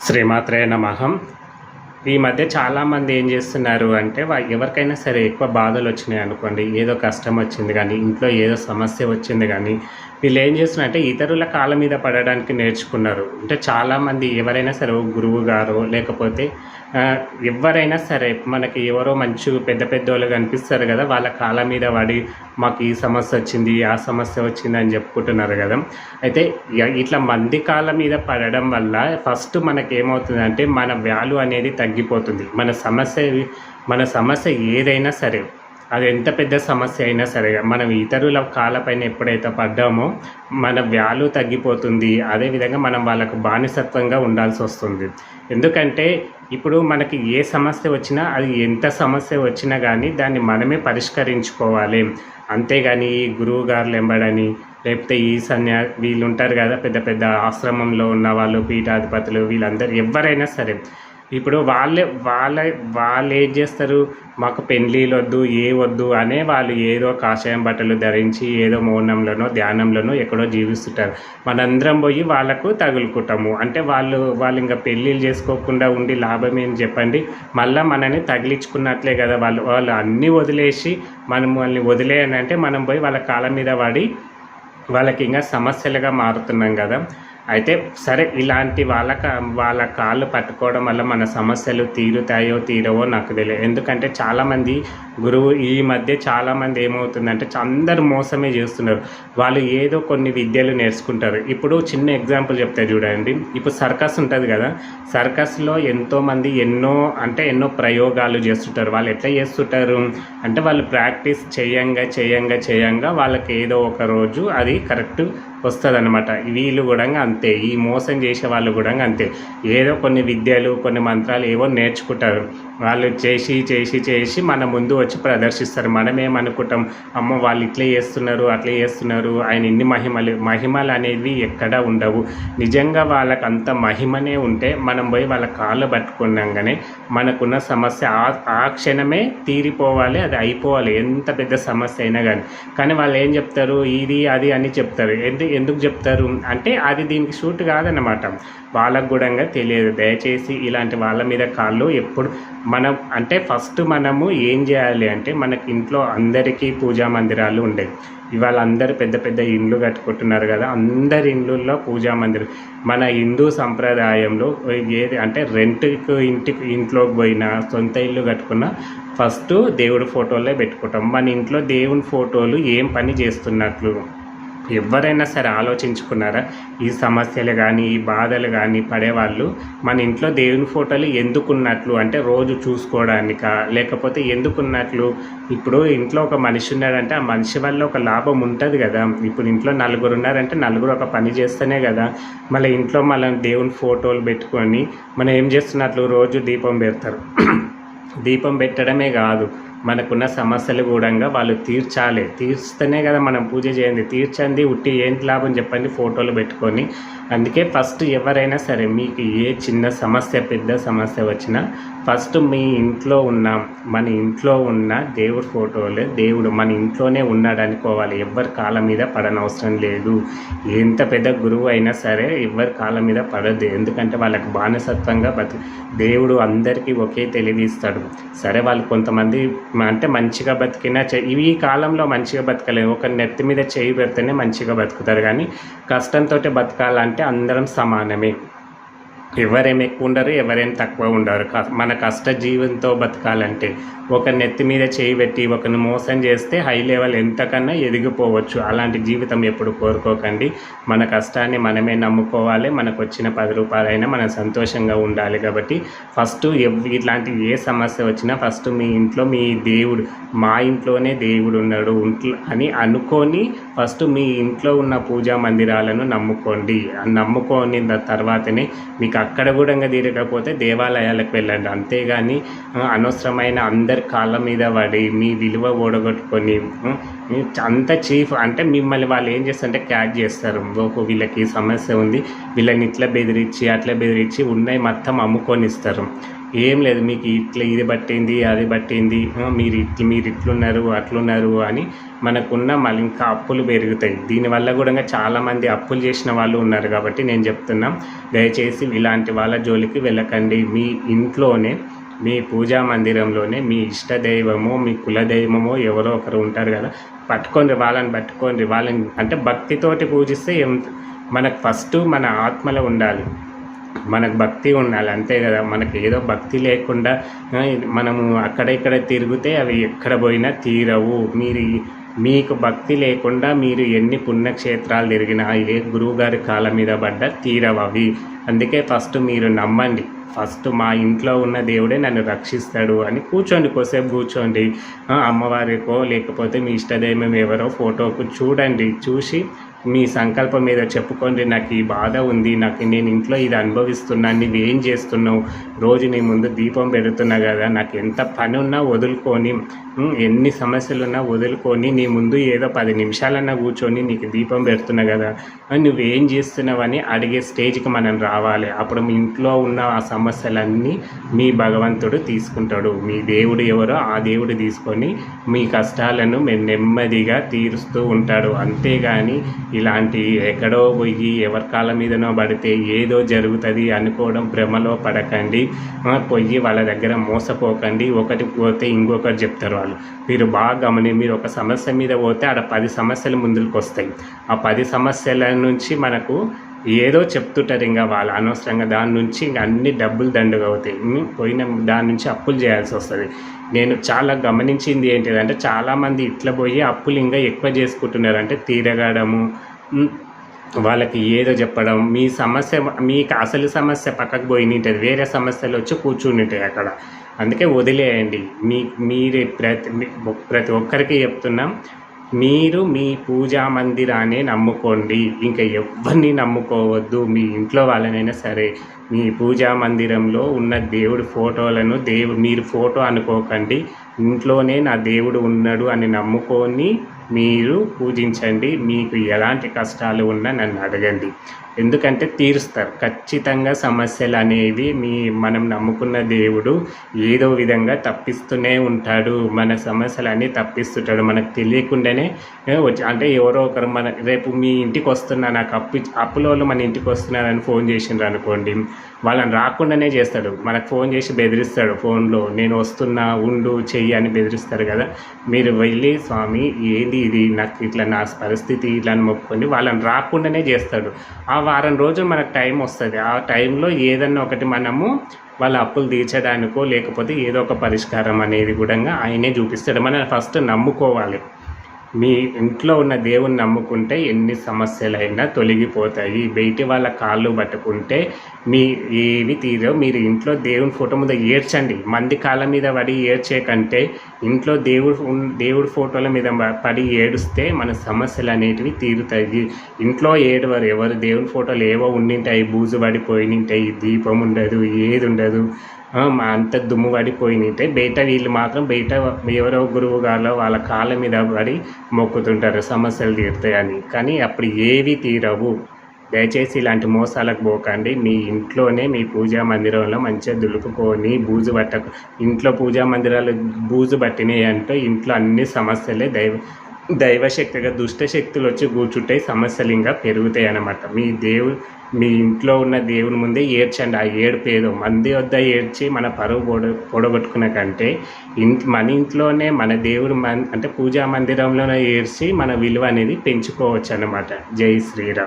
శ్రీమాత్రే నమః. ఈ మధ్య చాలామంది ఏం చేస్తున్నారు అంటే ఎవరికైనా సరే ఎక్కువ బాధలు వచ్చినాయి అనుకోండి, ఏదో కష్టం వచ్చింది కానీ, ఇంట్లో ఏదో సమస్య వచ్చింది కానీ, వీళ్ళు ఏం చేస్తున్నారంటే ఇతరుల కాళ్ళ మీద పడడానికి నేర్చుకున్నారు. అంటే చాలామంది ఎవరైనా సరే గురువు గారు లేకపోతే ఎవరైనా సరే మనకి ఎవరో మంచి పెద్ద పెద్దోళ్ళు కనిపిస్తారు కదా, వాళ్ళ కాళ్ళ మీద పడి మాకు ఈ సమస్య వచ్చింది ఆ సమస్య వచ్చింది అని చెప్పుకుంటున్నారు కదా. అయితే ఇట్లా మంది కాళ్ళ మీద పడడం వల్ల ఫస్ట్ మనకి ఏమవుతుందంటే మన వాల్యూ అనేది తగ్గిపోతుంది. మన సమస్య ఏదైనా సరే, అది ఎంత పెద్ద సమస్య అయినా సరే, మనం ఇతరుల కాళ్ళపైన ఎప్పుడైతే పడ్డామో మన వాల్యూ తగ్గిపోతుంది. అదేవిధంగా మనం వాళ్ళకు బానిసత్వంగా ఉండాల్సి వస్తుంది. ఎందుకంటే ఇప్పుడు మనకి ఏ సమస్య వచ్చినా, అది ఎంత సమస్య వచ్చినా కానీ దాన్ని మనమే పరిష్కరించుకోవాలి. అంతేగాని ఈ గురువు గారులు ఎంబడని, లేకపోతే ఈ వీళ్ళు ఉంటారు కదా, పెద్ద పెద్ద ఆశ్రమంలో ఉన్న వాళ్ళు, పీఠాధిపతులు, వీళ్ళందరూ ఎవరైనా సరే ఇప్పుడు వాళ్ళు ఏం చేస్తారు, మాకు పెళ్ళిళ్ళు వద్దు వద్దు అనే వాళ్ళు ఏదో కాషాయం బట్టలు ధరించి ఏదో మౌనంలోనో ధ్యానంలోనో ఎక్కడో జీవిస్తుంటారు. మనందరం పోయి వాళ్ళకు తగులుకుంటాము. అంటే వాళ్ళు ఇంకా పెళ్ళిళ్ళు చేసుకోకుండా ఉండి లాభం ఏం చెప్పండి, మళ్ళీ మనని తగిలించుకున్నట్లే కదా. వాళ్ళు అన్నీ వదిలేసి మనల్ని వదిలేయనంటే మనం పోయి వాళ్ళ కాళ్ళ మీద పడి వాళ్ళకి ఇంకా సమస్యలుగా మారుతున్నాం కదా. అయితే సరే, ఇలాంటి వాళ్ళ కాళ్ళు పట్టుకోవడం వల్ల మన సమస్యలు తీరుతాయో తీరవో నాకు తెలియదు. ఎందుకంటే చాలామంది ఈ మధ్య చాలామంది ఏమవుతుందంటే అందరు మోసమే చేస్తున్నారు. వాళ్ళు ఏదో కొన్ని విద్యలు నేర్చుకుంటారు. ఇప్పుడు చిన్న ఎగ్జాంపుల్ చెప్తే చూడండి, ఇప్పుడు సర్కస్ ఉంటుంది కదా, సర్కస్లో ఎంతోమంది ఎన్నో ప్రయోగాలు చేస్తుంటారు. వాళ్ళు ఎట్లా చేస్తుంటారు అంటే వాళ్ళు ప్రాక్టీస్ చేయంగా వాళ్ళకి ఏదో ఒక రోజు అది కరెక్ట్ వస్తుంది అనమాట. వీళ్ళు కూడా అంతే, ఈ మోసం చేసే వాళ్ళు కూడా అంతే. ఏదో కొన్ని విద్యలు కొన్ని మంత్రాలు ఏవో నేర్చుకుంటారు. వాళ్ళు చేసి మన ముందు వచ్చి ప్రదర్శిస్తారు. మనం ఏమనుకుంటాం, అమ్మ వాళ్ళు ఇట్లా చేస్తున్నారు, ఆయన ఇన్ని మహిమలు అనేవి ఎక్కడా ఉండవు. నిజంగా వాళ్ళకి అంత మహిమనే ఉంటే మనం పోయి వాళ్ళ కాళ్ళు పట్టుకున్నాగానే మనకున్న సమస్య ఆ క్షణమే తీరిపోవాలి, అది అయిపోవాలి, ఎంత పెద్ద సమస్య అయినా కానీ వాళ్ళు ఏం చెప్తారు, ఇది అది అని చెప్తారు. ఎందుకు చెప్తారు అంటే అది దీనికి షూట్ కాదన్నమాట. వాళ్ళకు కూడా తెలియదు. దయచేసి ఇలాంటి వాళ్ళ మీద కాళ్ళు ఎప్పుడు అంటే ఫస్ట్ మనము ఏం చేయాలి అంటే, మనకి ఇంట్లో అందరికీ పూజా మందిరాలు ఉండేవి. ఇవాళ అందరు పెద్ద పెద్ద ఇండ్లు కట్టుకుంటున్నారు కదా, అందరి ఇండ్లలో పూజా మందిరం. మన హిందూ సంప్రదాయంలో ఏది అంటే ఇంట్లోకి పోయినా, సొంత ఇల్లు కట్టుకున్నా ఫస్ట్ దేవుడి ఫోటోలే పెట్టుకుంటాం. మన ఇంట్లో దేవుని ఫోటోలు ఏం పని చేస్తున్నట్లు ఎవరైనా సరే ఆలోచించుకున్నారా? ఈ సమస్యలు కానీ ఈ బాధలు కానీ పడేవాళ్ళు మన ఇంట్లో దేవుని ఫోటోలు ఎందుకున్నట్లు అంటే రోజు చూసుకోవడానికా, లేకపోతే ఎందుకున్నట్లు? ఇప్పుడు ఇంట్లో ఒక మనిషి ఉన్నాడంటే ఆ మనిషి వల్ల ఒక లాభం ఉంటుంది కదా. ఇప్పుడు ఇంట్లో నలుగురు ఉన్నారంటే నలుగురు ఒక పని చేస్తేనే కదా. మళ్ళీ ఇంట్లో దేవుని ఫోటోలు పెట్టుకొని మనం ఏం చేస్తున్నట్లు రోజు దీపం పెడతారు. దీపం పెట్టడమే కాదు, మనకున్న సమస్యలు కూడా వాళ్ళు తీర్స్తేనే కదా మనం పూజ చేయండి. తీర్చండి ఉట్టి ఏంటి లాభం చెప్పండి ఫోటోలు పెట్టుకొని. అందుకే ఫస్ట్ ఎవరైనా సరే మీకు ఏ చిన్న సమస్య పెద్ద సమస్య వచ్చినా ఫస్ట్ మన ఇంట్లో ఉన్న దేవుడి ఫోటోలే, దేవుడు మన ఇంట్లోనే ఉన్నాడు అనుకోవాలి. ఎవరి కాళ్ళ మీద పడనవసరం లేదు. ఎంత పెద్ద గురువు అయినా సరే ఎవరి కాళ్ళ మీద పడద్దు. ఎందుకంటే వాళ్ళకి బానిసత్వంగా దేవుడు అందరికీ ఒకే తెలివి ఇస్తాడు. సరే, వాళ్ళు కొంతమంది అంటే మంచిగా బతికినా ఈ కాలంలో మంచిగా బతకలేదు. ఒక నెత్తి మీద చేయి పెడితేనే మంచిగా బతుకుతారు. కానీ కష్టంతో బతకాలంటే అందరం సమానమే. ఎవరేం ఎక్కువ ఉండరు, ఎవరేం తక్కువ ఉండరు. మన కష్ట జీవంతో బతకాలంటే ఒక నెత్తి మీద చేయి పెట్టి ఒకరిని మోసం చేస్తే హై లెవెల్ ఎంతకన్నా ఎదిగిపోవచ్చు. అలాంటి జీవితం ఎప్పుడు కోరుకోకండి. మన కష్టాన్ని మనమే నమ్ముకోవాలి. మనకు వచ్చిన 10 రూపాయలైనా మనం సంతోషంగా ఉండాలి. కాబట్టి ఫస్ట్ ఇట్లాంటి ఏ సమస్య వచ్చినా ఫస్ట్ మీ ఇంట్లో మీ దేవుడు, మా ఇంట్లోనే దేవుడు ఉన్నాడు అని అనుకొని ఫస్ట్ మీ ఇంట్లో ఉన్న పూజా మందిరాలను నమ్ముకోండి. నమ్ముకొని తర్వాతనే మీకు అక్కడ కూడా తీరకపోతే దేవాలయాలకు వెళ్ళండి. అంతేగాని అనవసరమైన అందరి కాళ్ళ మీద పడి మీ విలువ ఓడగొట్టుకొని అంత చీఫ్ అంటే మిమ్మల్ని వాళ్ళు ఏం చేస్తారంటే క్యాచ్ చేస్తారు. వీళ్ళకి సమస్య ఉంది, వీళ్ళని ఇట్లా బెదిరించి అట్లా బెదిరించి ఉన్నాయి మొత్తం అమ్ముకొని ఇస్తారు. ఏం లేదు మీకు ఇట్లా ఇది పట్టింది అది పట్టింది మీరు ఇట్లున్నారు అట్లున్నారు అని మనకున్న మళ్ళీ ఇంకా అప్పులు పెరుగుతాయి. దీనివల్ల కూడా చాలామంది అప్పులు చేసిన వాళ్ళు ఉన్నారు. కాబట్టి నేను చెప్తున్నా, దయచేసి ఇలాంటి వాళ్ళ జోలికి వెళ్ళకండి. మీ ఇంట్లోనే మీ పూజా మందిరంలోనే మీ ఇష్టదైవమో మీ కులదైవమో ఎవరో ఒకరు ఉంటారు కదా, పట్టుకోండి వాళ్ళని అంటే భక్తితోటి పూజిస్తే మనకు ఫస్ట్ మన ఆత్మలో ఉండాలి, మనకు భక్తి ఉండాలి, అంతే కదా. మనకి ఏదో భక్తి లేకుండా మనము అక్కడ ఇక్కడ తిరిగితే అవి ఎక్కడ పోయినా తీరవు. మీకు భక్తి లేకుండా మీరు ఎన్ని పుణ్యక్షేత్రాలు తిరిగినా ఏ గురువుగారి కాళ్ళ మీద పడ్డా తీరవు అవి. అందుకే ఫస్ట్ మీరు నమ్మండి, ఫస్ట్ మా ఇంట్లో ఉన్న దేవుడే నన్ను రక్షిస్తాడు అని కోసేపు కూర్చోండి. అమ్మవారికో లేకపోతే మీ ఇష్టదైవం ఎవరో ఫోటోకు చూడండి, చూసి మీ సంకల్పం మీద చెప్పుకోండి. నాకు ఈ బాధ ఉంది, నేను ఇంట్లో ఇది అనుభవిస్తున్నాను, నువ్వేం చేస్తున్నావు, రోజు నీ ముందు దీపం పెడుతున్నా కదా, నాకు ఎంత పని ఉన్నా వదులుకొని, ఎన్ని సమస్యలున్నా వదులుకొని నీ ముందు ఏదో 10 నిమిషాలన్నా కూర్చొని నీకు దీపం పెడుతున్నా కదా, నువ్వేం చేస్తున్నావని అడిగే స్టేజ్కి మనం రావాలి. అప్పుడు మీ ఇంట్లో ఉన్న ఆ సమస్యలన్నీ మీ భగవంతుడు తీసుకుంటాడు. మీ దేవుడు ఎవరో ఆ దేవుడు తీసుకొని మీ కష్టాలను నెమ్మదిగా తీరుస్తూ ఉంటాడు. అంతేగాని ఇలాంటి ఎక్కడో పోయి ఎవరి కాళ్ళ మీదనో పడితే ఏదో జరుగుతుంది అనుకోవడం భ్రమలో పడకండి. పోయి వాళ్ళ దగ్గర మోసపోకండి. ఒకటి పోతే ఇంకొకటి చెప్తారు వాళ్ళు. మీరు బాగా మీరు ఒక సమస్య మీద పోతే ఆడ 10 సమస్యలు ముందుకు వస్తాయి. ఆ 10 సమస్యల నుంచి మనకు ఏదో చెప్తుంటారు, ఇంకా వాళ్ళు అనవసరంగా దాని నుంచి ఇంకా అన్ని డబ్బులు దండుగా అవుతాయి. పోయిన దాని నుంచి అప్పులు చేయాల్సి వస్తుంది. నేను చాలా గమనించింది ఏంటిదంటే, చాలామంది ఇట్లా పోయి అప్పులు ఇంకా ఎక్కువ చేసుకుంటున్నారు. అంటే తీరగడము, వాళ్ళకి ఏదో చెప్పడం, మీకు అసలు సమస్య పక్కకు పోయి ఉంటుంది, వేరే సమస్యలు వచ్చి కూర్చుని ఉంటాయి అక్కడ. అందుకే వదిలేయండి. మీరే ప్రతి ఒక్కరికి చెప్తున్నాం, మీరు మీ పూజా మందిరాన్ని నమ్ముకోండి, ఇంకా ఎవరిని నమ్ముకోవద్దు. మీ ఇంట్లో వాళ్ళనైనా సరే మీ పూజా మందిరంలో ఉన్న దేవుడి ఫోటోలను మీరు ఫోటో అనుకోకండి. ఇంట్లోనే నా దేవుడు ఉన్నాడు అని నమ్ముకొని మీరు పూజించండి. మీకు ఎలాంటి కష్టాలు ఉన్నా నన్ను అడగండి, ఎందుకంటే తీరుస్తారు ఖచ్చితంగా. సమస్యలు అనేవి మనం నమ్ముకున్న దేవుడు ఏదో విధంగా తప్పిస్తూనే ఉంటాడు. మన సమస్యలన్నీ తప్పిస్తుంటాడు మనకు తెలియకుండానే. అంటే ఎవరో ఒకరు రేపు మీ ఇంటికి వస్తున్నా, నాకు అప్పులో మన ఇంటికి వస్తున్నారని ఫోన్ చేసిండ్రు అనుకోండి, వాళ్ళని రాకుండానే చేస్తాడు. మనకు ఫోన్ చేసి బెదిరిస్తాడు ఫోన్లో, నేను వస్తున్నా ఉండు చెయ్యి అని బెదిరిస్తారు కదా. మీరు వెళ్ళి స్వామి ఏది ఇది, నాకు ఇట్లా నా పరిస్థితి ఇట్లా అని మొక్కుకొని వాళ్ళని రాకుండానే చేస్తాడు. ఆ వారం రోజులు మనకు టైం వస్తుంది. ఆ టైంలో ఏదన్నా ఒకటి మనము వాళ్ళ అప్పులు తీర్చడానికో లేకపోతే ఏదో ఒక పరిష్కారం అనేది కూడా ఆయనే చూపిస్తాడు. మనం ఫస్ట్ నమ్ముకోవాలి. మీ ఇంట్లో ఉన్న దేవుని నమ్ముకుంటే ఎన్ని సమస్యలైనా తొలగిపోతాయి. బయటి వాళ్ళ కాళ్ళు పట్టుకుంటే ఏవి తీరవు. మీరు దేవుని ఫోటో మీద ఏడ్చండి. మంది కాళ్ళ మీద పడి ఏడ్చే కంటే ఇంట్లో దేవుడి ఫోటోల మీద పడి ఏడుస్తే మన సమస్యలు అనేటివి తీరుతాయి. ఇంట్లో ఏడవరు ఎవరు, దేవుని ఫోటోలు ఏవో ఉండింటాయి, బూజు పడిపోయినింటాయి, దీపం ఉండదు, ఏది ఉండదు, అంత దుమ్ము పడిపోయినాయి. వీళ్ళు మాత్రం బయట ఎవరో గురువు గారు వాళ్ళ కాళ్ళ మీద పడి మొక్కుతుంటారు సమస్యలు తీరుతాయని, కానీ అప్పుడు ఏవి తీరవు. దయచేసి ఇలాంటి మోసాలకు పోకండి. మీ ఇంట్లోనే మీ పూజా మందిరంలో మంచిగా దులుపుకొని బూజు పట్టకు. ఇంట్లో పూజా మందిరాలు బూజు పట్టినాయి అంటే ఇంట్లో అన్ని సమస్యలే దైవశక్తిగా దుష్టశక్తులు వచ్చి కూర్చుంటాయి, సమస్యలు ఇంకా పెరుగుతాయి అన్నమాట. మీ ఇంట్లో ఉన్న దేవుని ముందే ఏడ్చండి. ఆ ఏడుపు ఏదో మంది వద్ద ఏడ్చి మన పరువు పొడగొట్టుకున్న కంటే మన ఇంట్లోనే మన దేవుడు అంటే పూజా మందిరంలోనే ఏడ్చి మన విలువ అనేది పెంచుకోవచ్చు అన్నమాట. జై శ్రీరామ్.